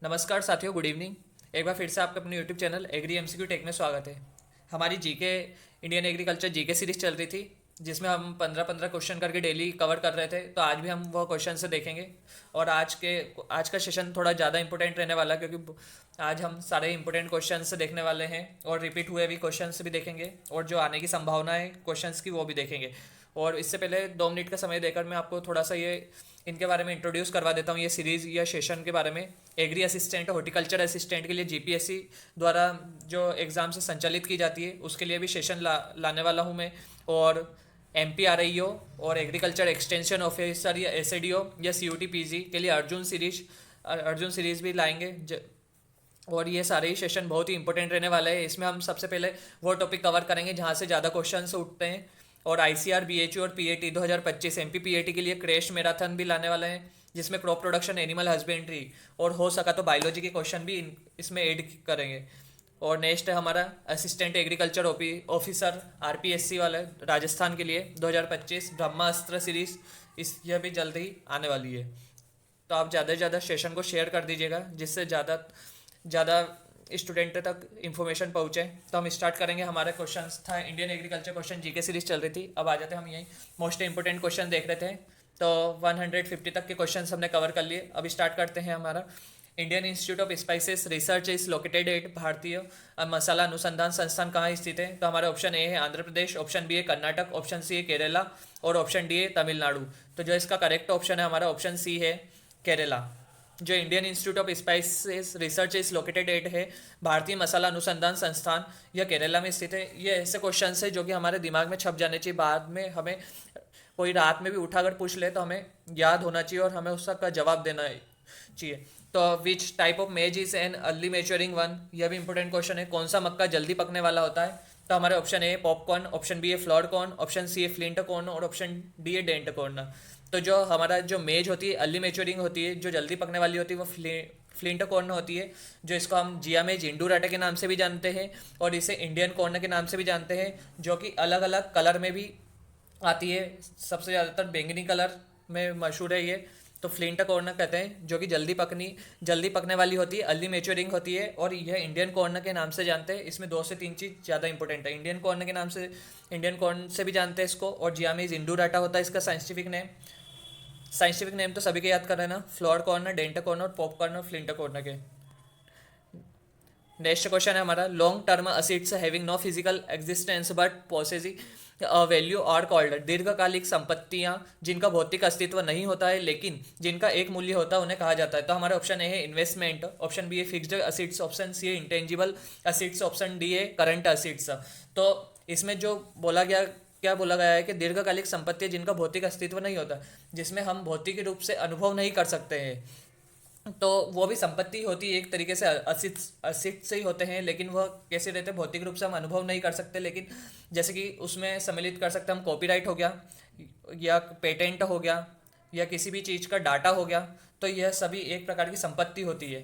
नमस्कार साथियों, good evening. एक बार फिर से आपका अपने YouTube channel agri MCQ tech में स्वागत है। हमारी GK Indian agriculture GK series चल रही थी, जिसमें हम 15-15 क्वेश्चन करके डेली कवर कर रहे थे। तो आज भी हम वो क्वेश्चन से देखेंगे। और आज का सेशन थोड़ा ज़्यादा इंपॉर्टेंट रहने वाला है, क्योंकि आज हम सारे इंपॉर्टेंट क्वेश्चन से देखने वाले हैं और रिपीट हुए भी क्वेश्चन भी देखेंगे, और जो आने की संभावना है क्वेश्चन की वो भी देखेंगे। और इससे पहले 2 मिनट का समय देकर मैं आपको थोड़ा सा ये इनके बारे में इंट्रोड्यूस करवा देता हूँ, ये सीरीज़ या सेशन के बारे में। एग्री असिस्टेंट, हॉर्टिकल्चर असिस्टेंट के लिए जीपीएससी द्वारा जो एग्ज़ाम से संचालित की जाती है, उसके लिए भी सेशन लाने वाला हूँ मैं। और एमपीआरआईओ और एग्रीकल्चर एक्सटेंशन ऑफिसर या एसएडीओ या सीयूटी पीजी के लिए अर्जुन सीरीज़ भी लाएंगे। और ये सारे ही सेशन बहुत ही इंपॉर्टेंट रहने वाले हैं। इसमें हम सबसे पहले वो टॉपिक कवर करेंगे जहाँ से ज़्यादा क्वेश्चन उठते हैं। और आईसीआर, बीएचयू और पीएटी 2025 एमपी पीएटी के लिए क्रैश मैराथन भी लाने वाले हैं, जिसमें क्रॉप प्रोडक्शन, एनिमल हस्बेंड्री और हो सका तो बायोलॉजी के क्वेश्चन भी इसमें ऐड करेंगे। और नेक्स्ट है हमारा असिस्टेंट एग्रीकल्चर ऑफिसर आरपीएससी वाला राजस्थान के लिए 2025 ब्रह्मास्त्र सीरीज, यह भी जल्द ही आने वाली है। तो आप ज़्यादा से ज़्यादा सेशन को शेयर कर दीजिएगा, जिससे ज़्यादा स्टूडेंट तक इन्फॉर्मेशन पहुँचे। तो हम स्टार्ट करेंगे। हमारे क्वेश्चंस था Indian agriculture question GK series चल रही थी। अब आ जाते हैं, हम यही मोस्ट इंपॉर्टेंट क्वेश्चन देख रहे थे। तो 150 तक के क्वेश्चंस हमने कवर कर लिए। अब स्टार्ट करते हैं। हमारा Indian institute of spices research is located at भारतीय मसाला अनुसंधान संस्थान कहाँ स्थित है? तो हमारा ऑप्शन ए है आंध्र प्रदेश, ऑप्शन बी है कर्नाटक, ऑप्शन सी है केरला और ऑप्शन डी है तमिलनाडु। तो जो इसका करेक्ट ऑप्शन है हमारा ऑप्शन सी है केरला। जो Indian institute of spices research is located at है भारतीय मसाला अनुसंधान संस्थान, यह केरला में स्थित है। ये ऐसे क्वेश्चन है जो कि हमारे दिमाग में छप जाने चाहिए, बाद में हमें कोई रात में भी उठाकर पूछ ले तो हमें याद होना चाहिए और हमें उसका जवाब देना चाहिए। तो विच टाइप ऑफ मेज is an early maturing one, यह भी इंपॉर्टेंट क्वेश्चन है। कौन सा मक्का जल्दी पकने वाला होता है? तो हमारे option A popcorn, option B है फ्लोर कॉर्न, ऑप्शन सी है फ्लिंट कॉर्न और ऑप्शन डी है डेंट कॉर्न। तो जो हमारा जो मेज होती है, अर्ली मेच्योरिंग होती है, जो जल्दी पकने वाली होती है, वो फ्लिंट कॉर्न होती है, जो इसको हम जिया में इंडूराटा के नाम से भी जानते हैं और इसे इंडियन कॉर्न के नाम से भी जानते हैं, जो कि अलग अलग कलर में भी आती है। सबसे ज़्यादातर बैंगनी कलर में मशहूर है ये। तो फ्लिंट कॉर्न कहते हैं, जो कि जल्दी पकने वाली होती है, अर्ली मेच्योरिंग होती है, और यह इंडियन कॉर्न के नाम से जानते हैं। इसमें 2 से 3 चीज़ ज़्यादा इंपॉर्टेंट है। इंडियन कॉर्न से भी जानते हैं इसको, और जियामीज इंडूराटा होता है इसका साइंटिफिक नेम तो सभी के याद कर रहे हैं ना, फ्लोर कॉर्न, डेंट कॉर्न और पॉपकॉर्न और फ्लिंट कॉर्न के। नेक्स्ट क्वेश्चन है हमारा long term assets having no physical existence but possessing value are called, दीर्घकालिक संपत्तियां जिनका भौतिक अस्तित्व नहीं होता है लेकिन जिनका एक मूल्य होता है उन्हें कहा जाता है। तो हमारा ऑप्शन ए है इन्वेस्टमेंट, ऑप्शन बी है फिक्स्ड असेट्स, ऑप्शन सी है इंटेंजिबल असेट्स, ऑप्शन डी है करंट असेट्स। तो इसमें जो क्या बोला गया है कि दीर्घकालिक संपत्ति जिनका भौतिक अस्तित्व नहीं होता, जिसमें हम भौतिक रूप से अनुभव नहीं कर सकते हैं, तो वो भी संपत्ति होती है एक तरीके से। असित से ही होते हैं, लेकिन वह कैसे रहते हैं, भौतिक रूप से हम अनुभव नहीं कर सकते, लेकिन जैसे कि उसमें सम्मिलित कर सकते हैं हम कॉपीराइट हो गया या पेटेंट हो गया या किसी भी चीज़ का डाटा हो गया। तो यह सभी एक प्रकार की संपत्ति होती है।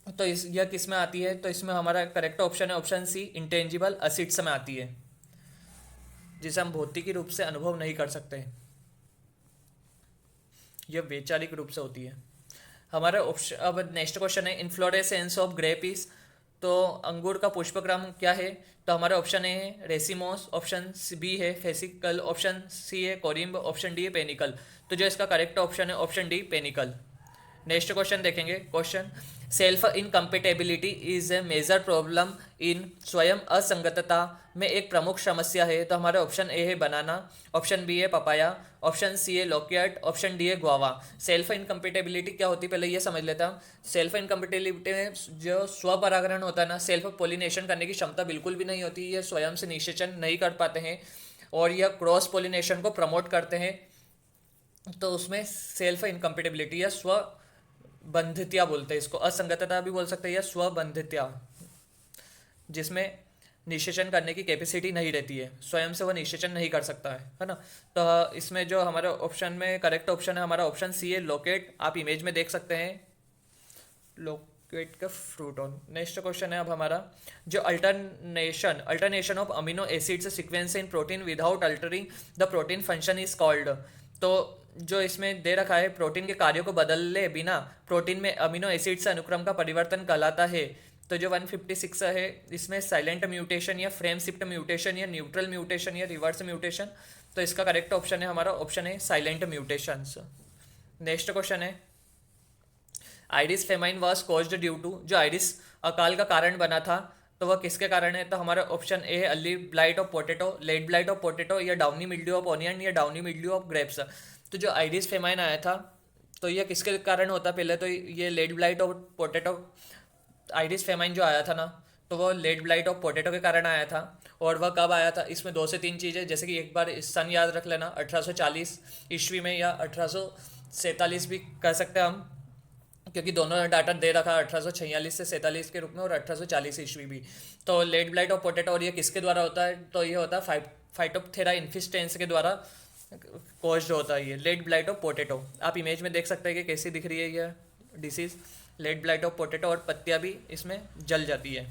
तो यह किस में आती है? तो इसमें हमारा करेक्ट ऑप्शन है ऑप्शन सी, इंटेंजिबल असिट्स में आती है, जिसे हम भौतिक रूप से अनुभव नहीं कर सकते। यह वैचारिक रूप से होती है। हमारा ऑप्शन अब नेक्स्ट क्वेश्चन है इन्फ्लोरेसेंस ऑफ ग्रेपीस, तो अंगूर का पुष्पक्रम क्या है? तो हमारा ऑप्शन ए है रेसिमोस, ऑप्शन बी है फेसिकल, ऑप्शन सी है कोरिम्ब, ऑप्शन डी है पेनिकल। तो जो इसका करेक्ट ऑप्शन है option D, panicle. Next question देखेंगे। Question self incompatibility is a major problem in, स्वयं असंगतता में एक प्रमुख समस्या है। तो हमारे ऑप्शन ए है बनाना, ऑप्शन बी है पपाया, ऑप्शन सी है लोकियट, ऑप्शन डी है गुआवा। सेल्फ इनकम्पेटेबिलिटी क्या होती है पहले ये समझ लेता हूँ। सेल्फ इनकम्पेटेबिलिटी में जो स्वपरागरण होता है ना, सेल्फ पोलिनेशन करने की क्षमता बिल्कुल भी नहीं होती, ये स्वयं से निषेचन नहीं कर पाते हैं और यह क्रॉस पोलिनेशन को प्रमोट करते हैं। तो उसमें सेल्फ इनकम्पेटेबिलिटी या स्वबंधित्या बोलते हैं इसको, असंगतता भी बोल सकते हैं या स्वबंधित्या, जिसमें निषेचन करने की कैपेसिटी नहीं रहती है, स्वयं से वह निषेचन नहीं कर सकता है ना। तो इसमें जो हमारा ऑप्शन में करेक्ट ऑप्शन है हमारा ऑप्शन सी है लोकेट। आप इमेज में देख सकते हैं लोकेट का फ्रूट ऑन। नेक्स्ट क्वेश्चन है अब हमारा जो alternation of amino acids sequence in protein without altering the protein function is called. तो जो इसमें दे रखा है, प्रोटीन के कार्यों को बदले बिना प्रोटीन में अमीनो एसिड से अनुक्रम का परिवर्तन कहलाता है। तो जो 156 है, इसमें साइलेंट म्यूटेशन या फ्रेम शिफ्ट म्यूटेशन या न्यूट्रल म्यूटेशन या रिवर्स म्यूटेशन। तो इसका करेक्ट ऑप्शन है हमारा ऑप्शन है साइलेंट म्यूटेशंस। नेक्स्ट क्वेश्चन है, Irish famine was caused due to, जो आइरिस अकाल का कारण बना था तो वह किसके कारण है? तो हमारा ऑप्शन ए है early blight of potato, late blight of potato, या डाउनी मिल्ड्यू ऑफ ऑनियन, या डाउनी मिल्ड्यू ऑफ ग्रेप्स। तो जो आइरिस फेमाइन आया था तो यह किसके कारण होता? पहले तो ये late blight of potato, Irish famine जो आया था ना, तो वो लेट ब्लाइट ऑफ पोटैटो के कारण आया था। और वह कब आया था? इसमें 2 से 3 चीज़ें, जैसे कि एक बार सन याद रख लेना, 1840 ईस्वी में, या 1847 भी कह सकते हैं हम, क्योंकि दोनों ने डाटा दे रखा 1846 से 47 के रूप में, और 1840 ईस्वी भी। तो लेट ब्लाइट ऑफ पोटैटो, और ये किसके द्वारा होता है? तो ये होता है फाइटोप्थेरा इन्फिस्टेंस के द्वारा कॉज्ड होता है ये लेट ब्लाइट ऑफ पोटैटो। आप इमेज में देख सकते हैं कि कैसी दिख रही है ये disease, late blight of potato, और पत्तियाँ भी इसमें जल जाती है।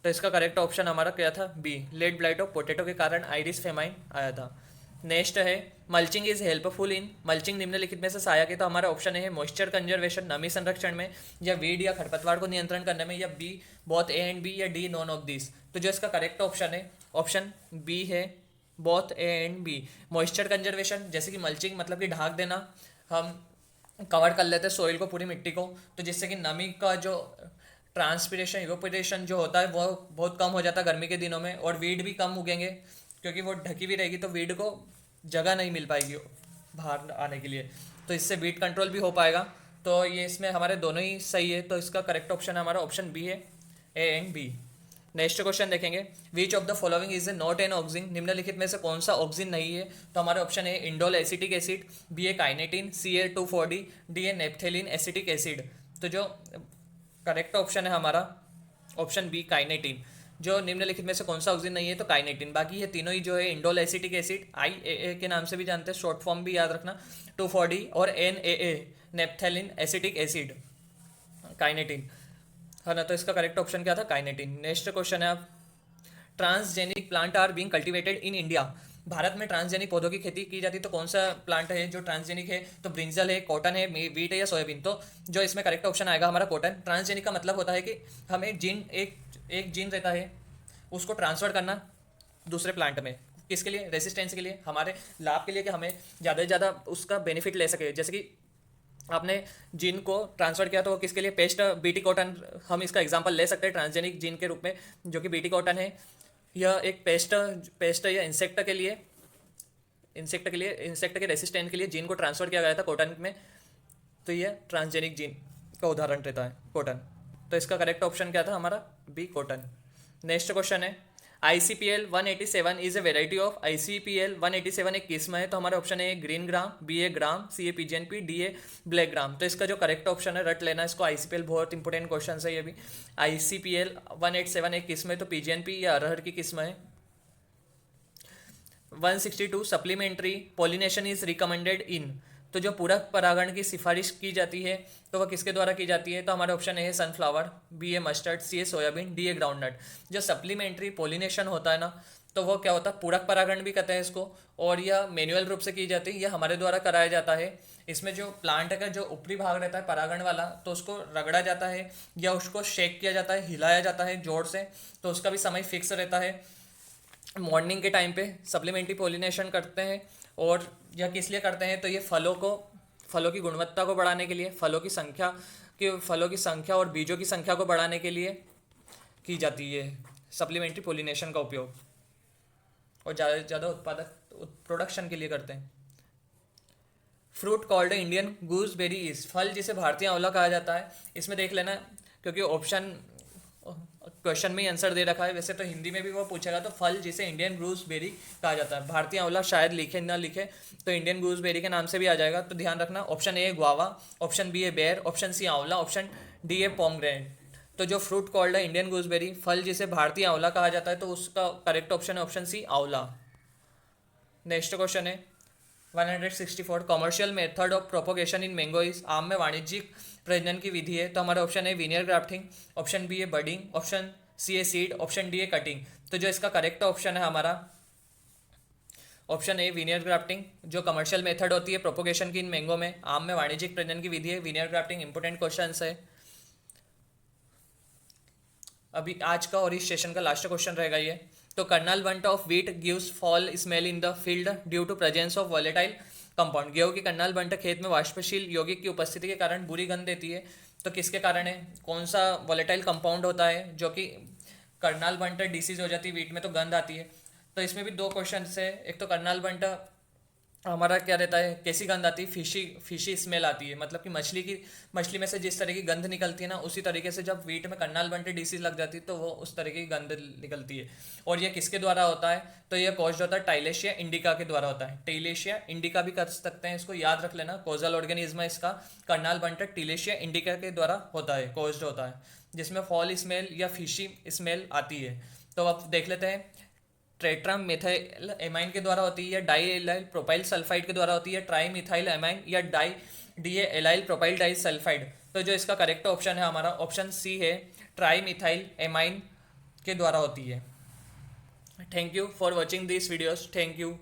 तो इसका करेक्ट ऑप्शन हमारा क्या था? B, late blight of potato के कारण आइरिस फेमाइन आया था। नेक्स्ट है, mulching is helpful in, mulching निम्नलिखित में से सहायक है। तो हमारा ऑप्शन है मॉइस्चर कंजर्वेशन, नमी संरक्षण में, या वीड या खरपतवार को नियंत्रण करने में, या B both A and B, या डी नॉन ऑफ दिस। तो जो इसका करेक्ट ऑप्शन है ऑप्शन बी है, both A and B. Moisture conservation, जैसे कि मल्चिंग मतलब कि ढाक देना, हम कवर कर लेते हैं सॉइल को, पूरी मिट्टी को, तो जिससे कि नमी का जो ट्रांसपिरेशन इवोपोरेशन जो होता है वो बहुत कम हो जाता है गर्मी के दिनों में, और वीड भी कम उगेंगे, क्योंकि वो ढकी भी रहेगी तो वीड को जगह नहीं मिल पाएगी बाहर आने के लिए, तो इससे वीड कंट्रोल भी हो पाएगा। तो ये इसमें हमारे दोनों ही सही है, तो इसका करेक्ट ऑप्शन हमारा ऑप्शन बी है, A and B. Next question देखेंगे, which of the following is not an auxin, निम्नलिखित में से कौन सा ऑक्सिन नहीं है? तो हमारे ऑप्शन है indole acetic acid, B a kinetin, C a 2,4-D, D a naphthalene acetic acid. तो जो करेक्ट ऑप्शन है हमारा ऑप्शन बी काइनेटिन। जो निम्नलिखित में से कौन सा ऑक्सीजन नहीं है? तो काइनेटिन। बाकी ये तीनों ही जो है इंडोल एसिटिक एसिड, IAA के नाम से भी जानते हैं, शॉर्ट फॉर्म भी याद रखना, 2,4-D, और NAA नेप्थेलिन एसिटिक एसिड, काइनेटिन है ना। तो इसका करेक्ट ऑप्शन क्या था? काइनेटिन। नेक्स्ट क्वेश्चन है, आप transgenic plant are being cultivated in India, भारत में ट्रांसजेनिक पौधों की खेती की जाती है, तो कौन सा प्लांट है जो ट्रांसजेनिक है? तो ब्रिंजल है, कॉटन है, वीट है, या सोयाबीन। तो जो इसमें करेक्ट ऑप्शन आएगा हमारा कॉटन। ट्रांसजेनिक का मतलब होता है कि हमें जीन एक जीन रहता है, उसको ट्रांसफर करना दूसरे प्लांट में, किसके लिए? रेसिस्टेंस के लिए, हमारे लाभ के लिए, कि हमें ज़्यादा से ज़्यादा उसका बेनिफिट ले सके। जैसे कि आपने जीन को ट्रांसफर किया तो वो किसके लिए? पेस्ट, बीटी कॉटन, हम इसका एग्जांपल ले सकते हैं ट्रांसजेनिक जीन के रूप में, जो कि बीटी कॉटन है। यह एक पेस्ट या इंसेक्ट के रेसिस्टेंट के लिए जीन को ट्रांसफर किया गया था कॉटन में, तो यह ट्रांसजेनिक जीन का उदाहरण रहता है कॉटन। तो इसका करेक्ट ऑप्शन क्या था हमारा? B, cotton. नेक्स्ट क्वेश्चन है, ICPL 187 is a variety of, ICPL 187 एक किस्म है, तो हमारा ऑप्शन है green gram, B a gram, C a PGNP, D a black gram. तो इसका जो करेक्ट ऑप्शन है, रट लेना इसको, ICPL बहुत इंपॉर्टेंट क्वेश्चन है ये भी। ICPL 187 एक किस्म है, तो PGNP या अरहर की किस्म है। 162 supplementary pollination is recommended in, तो जो पूरक परागण की सिफारिश की जाती है तो वह किसके द्वारा की जाती है? तो हमारा ऑप्शन है sunflower, B a mustard, C a soybean, D a groundnut. जो सप्लीमेंट्री पॉलिनेशन होता है ना, तो वो क्या होता है? पूरक परागण भी कहते हैं इसको, और यह मैनुअल रूप से की जाती है, यह हमारे द्वारा कराया जाता है। इसमें जो प्लांट का जो ऊपरी भाग रहता है परागण वाला, तो उसको रगड़ा जाता है या उसको शेक किया जाता है, हिलाया जाता है जोर से, तो उसका भी समय फिक्स रहता है। मॉर्निंग के टाइम पे सप्लीमेंट्री पोलिनेशन करते हैं, और यह किस लिए करते हैं? तो ये फलों की गुणवत्ता को बढ़ाने के लिए, फलों की संख्या और बीजों की संख्या को बढ़ाने के लिए की जाती है सप्लीमेंट्री पोलिनेशन का उपयोग, और ज़्यादा से ज़्यादा प्रोडक्शन के लिए करते हैं। Fruit called Indian gooseberry is, फल जिसे भारतीय आंवला कहा जाता है। इसमें देख लेना, क्योंकि ऑप्शन क्वेश्चन में ही आंसर दे रखा है, वैसे तो हिंदी में भी वो पूछेगा, तो फल जिसे इंडियन गूसबेरी कहा जाता है। भारतीय आंवला शायद लिखे ना लिखे, तो इंडियन गूसबेरी के नाम से भी आ जाएगा, तो ध्यान रखना। Option A guava, option B a ber, option सी आंवला, ऑप्शन डी ए पोमग्रेनेट। तो जो फ्रूट कॉल्ड है इंडियन गूसबेरी, फल जिसे भारतीय आंवला कहा जाता है, तो उसका करेक्ट ऑप्शन है ऑप्शन सी, आंवला। नेक्स्ट क्वेश्चन है 164, commercial method of propagation in mango is, आम में वाणिज्यिक प्रजनन की विधि है। तो हमारा ऑप्शन है veneer grafting, option B a budding, option C a seed, option D a cutting. तो जो इसका करेक्ट ऑप्शन है हमारा ऑप्शन ए वीनियर ग्राफ्टिंग, जो कमर्शियल मेथड होती है प्रोपोगेशन की इन मैंगो में, आम में वाणिज्यिक प्रजनन की विधि है वीनियर ग्राफ्टिंग। इंपोर्टेंट क्वेश्चन है। अभी आज का और इस सेशन का लास्ट क्वेश्चन रहेगा ये। तो Karnal bunt of wheat gives foul smell in the field due to presence of volatile compound. गेहूं की कर्नल वंट खेत में वाष्पशील यौगिक की उपस्थिति के कारण बुरी गंध देती है। तो किसके कारण है, कौन सा वॉलेटाइल कंपाउंड होता है जो कि कर्नल वंट डिसीज हो जाती है वीट में तो गंध आती है। तो इसमें भी दो क्वेश्चन है। एक तो कर्नल वंट हमारा क्या रहता है, कैसी गंध आती है, फिशी फिशी स्मेल आती है, मतलब कि मछली में से जिस तरह की गंध निकलती है ना, उसी तरीके से जब वीट में कर्नल वंट डिसीज लग जाती है तो वो उस तरह की गंध निकलती है। और ये किसके द्वारा होता है, तो ये कॉज्ड होता है टाइलेशिया इंडिका के द्वारा होता है। टाइलेशिया इंडिका भी कर सकते हैं, इसको याद रख लेना, कोजल ऑर्गेनिज्म है इसका। कर्नल वंट टाइलेशिया इंडिका के द्वारा होता है, कॉज्ड होता है, जिसमें फॉल स्मेल या फिशी स्मेल आती है। तो अब देख लेते हैं, ट्रेट्राम मिथाइल एमाइन के द्वारा होती है, या डाई एलाइल प्रोपाइल सल्फाइड के द्वारा होती है, ट्राई मिथाइल एमाइन या di di allyl propyl di sulphide. तो जो इसका करेक्ट ऑप्शन है हमारा ऑप्शन सी है, ट्राई मिथाइल एमाइन के द्वारा होती है। Thank you for watching this videos. Thank you.